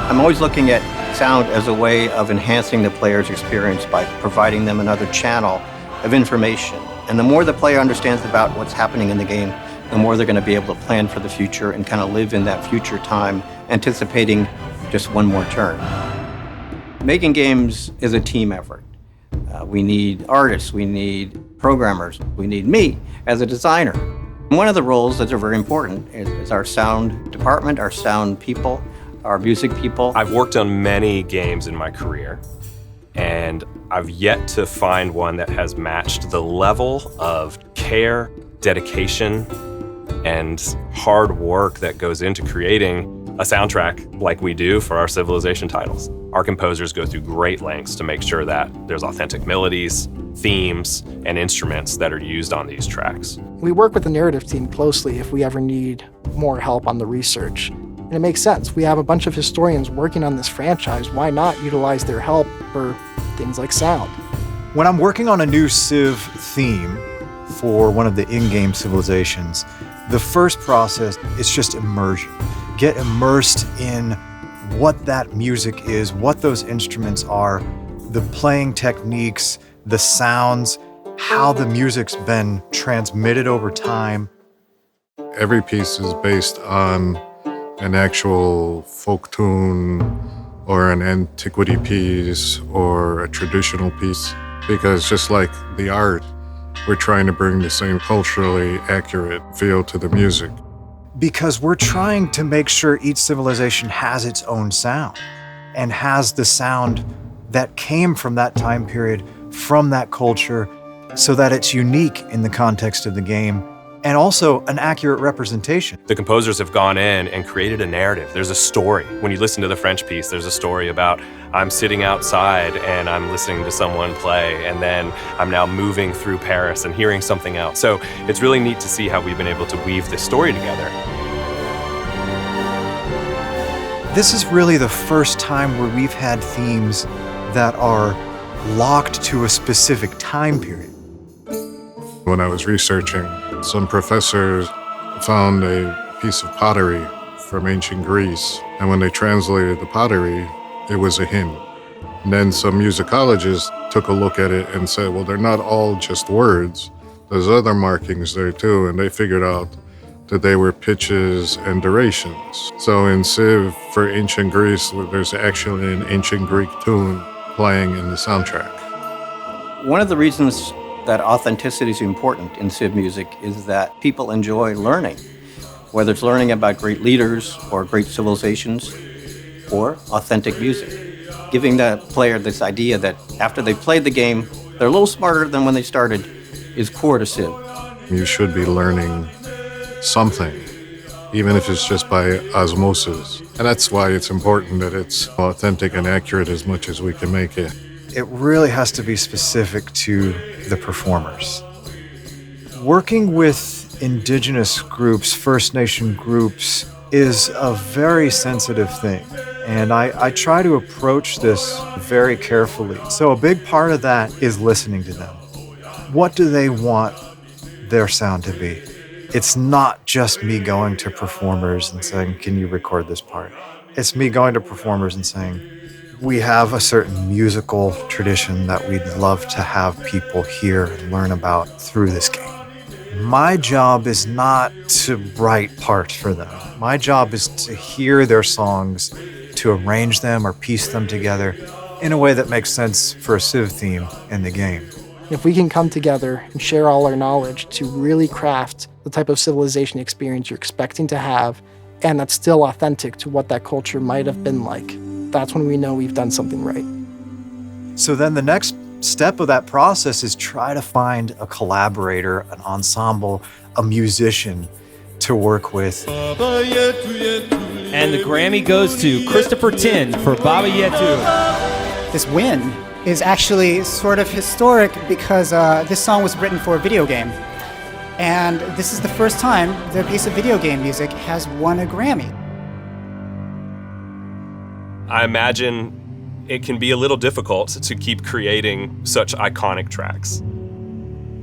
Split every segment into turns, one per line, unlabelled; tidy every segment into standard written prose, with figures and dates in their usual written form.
I'm always looking at sound as a way of enhancing the player's experience by providing them another channel of information. And the more the player understands about what's happening in the game, the more they're going to be able to plan for the future and kind of live in that future time, anticipating just one more turn. Making games is a team effort. We need artists, we need programmers, we need me as a designer. One of the roles that are very important is our sound department, our sound people, our music people.
I've worked on many games in my career, and I've yet to find one that has matched the level of care, dedication, and hard work that goes into creating a soundtrack like we do for our Civilization titles. Our composers go through great lengths to make sure that there's authentic melodies, themes, and instruments that are used on these tracks.
We work with the narrative team closely if we ever need more help on the research. And it makes sense. We have a bunch of historians working on this franchise. Why not utilize their help for things like sound?
When I'm working on a new Civ theme for one of the in-game civilizations, the first process is just immersion. Get immersed in what that music is, what those instruments are, the playing techniques, the sounds, how the music's been transmitted over time.
Every piece is based on an actual folk tune or an antiquity piece or a traditional piece, because just like the art, we're trying to bring the same culturally accurate feel to the music.
Because we're trying to make sure each civilization has its own sound and has the sound that came from that time period, from that culture, so that it's unique in the context of the game and also an accurate representation.
The composers have gone in and created a narrative. There's a story. When you listen to the French piece, there's a story about I'm sitting outside and I'm listening to someone play, and then I'm now moving through Paris and hearing something else. So it's really neat to see how we've been able to weave this story together.
This is really the first time where we've had themes that are locked to a specific time period.
When I was researching, some professors found a piece of pottery from ancient Greece, and when they translated the pottery, it was a hymn. And then some musicologists took a look at it and said, well, they're not all just words. There's other markings there too, and they figured out that they were pitches and durations. So in Civ for ancient Greece, there's actually an ancient Greek tune playing in the soundtrack.
One of the reasons that authenticity is important in Civ music is that people enjoy learning, whether it's learning about great leaders or great civilizations or authentic music, giving the player this idea that after they've played the game, they're a little smarter than when they started is core to Civ.
You should be learning something, even if it's just by osmosis. And that's why it's important that it's authentic and accurate as much as we can make it.
It really has to be specific to the performers. Working with indigenous groups, First Nation groups, is a very sensitive thing. And I try to approach this very carefully. So a big part of that is listening to them. What do they want their sound to be? It's not just me going to performers and saying, can you record this part? It's me going to performers and saying, we have a certain musical tradition that we'd love to have people hear and learn about through this game. My job is not to write parts for them. My job is to hear their songs, to arrange them or piece them together in a way that makes sense for a Civ theme in the game.
If we can come together and share all our knowledge to really craft the type of civilization experience you're expecting to have, and that's still authentic to what that culture might have been like, that's when we know we've done something right.
So then the next step of that process is try to find a collaborator, an ensemble, a musician to work with.
And the Grammy goes to Christopher Tin for Baba Yetu.
This win is actually sort of historic because this song was written for a video game. And this is the first time the piece of video game music has won a Grammy.
I imagine it can be a little difficult to keep creating such iconic tracks.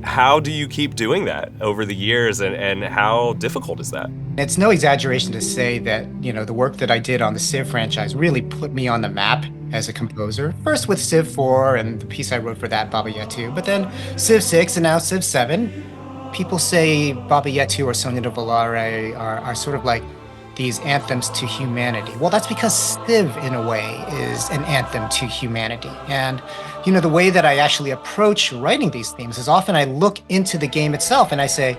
How do you keep doing that over the years, and how difficult is that?
It's no exaggeration to say that, the work that I did on the Civ franchise really put me on the map as a composer. First with Civ 4 and the piece I wrote for that, Baba Yetu, but then Civ 6 and now Civ 7. People say Baba Yetu or Sonia de Volare are sort of like these anthems to humanity. Well, that's because Civ, in a way, is an anthem to humanity. And, the way that I actually approach writing these themes is often I look into the game itself and I say,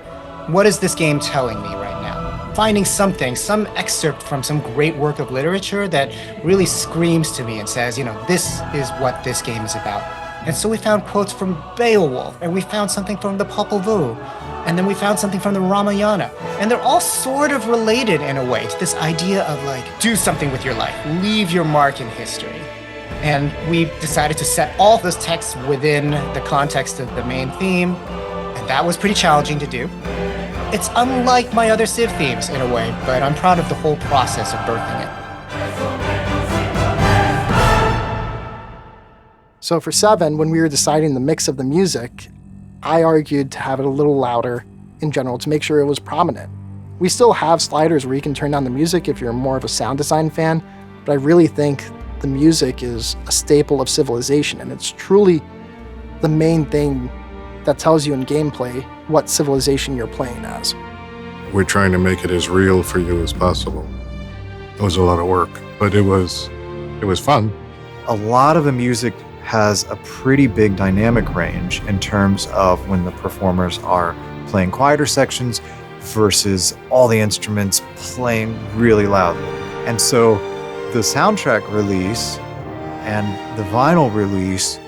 what is this game telling me right now? Finding something, some excerpt from some great work of literature that really screams to me and says, this is what this game is about. And so we found quotes from Beowulf, and we found something from the Popol Vuh, and then we found something from the Ramayana. And they're all sort of related in a way to this idea of do something with your life, leave your mark in history. And we decided to set all those texts within the context of the main theme, and that was pretty challenging to do. It's unlike my other Civ themes in a way, but I'm proud of the whole process of birthing it.
So for 7, when we were deciding the mix of the music, I argued to have it a little louder in general to make sure it was prominent. We still have sliders where you can turn down the music if you're more of a sound design fan, but I really think the music is a staple of Civilization, and it's truly the main thing that tells you in gameplay what civilization you're playing as.
We're trying to make it as real for you as possible. It was a lot of work, but it was fun.
A lot of the music has a pretty big dynamic range in terms of when the performers are playing quieter sections versus all the instruments playing really loudly. And so the soundtrack release and the vinyl release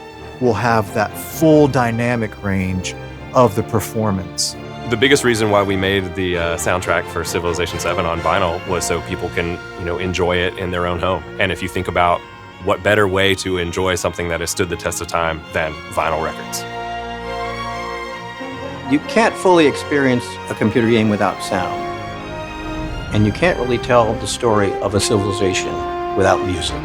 will have that full dynamic range of the performance.
The biggest reason why we made the soundtrack for Civilization 7 on vinyl was so people can, enjoy it in their own home. And if you think about what better way to enjoy something that has stood the test of time than vinyl records?
You can't fully experience a computer game without sound. And you can't really tell the story of a civilization without music.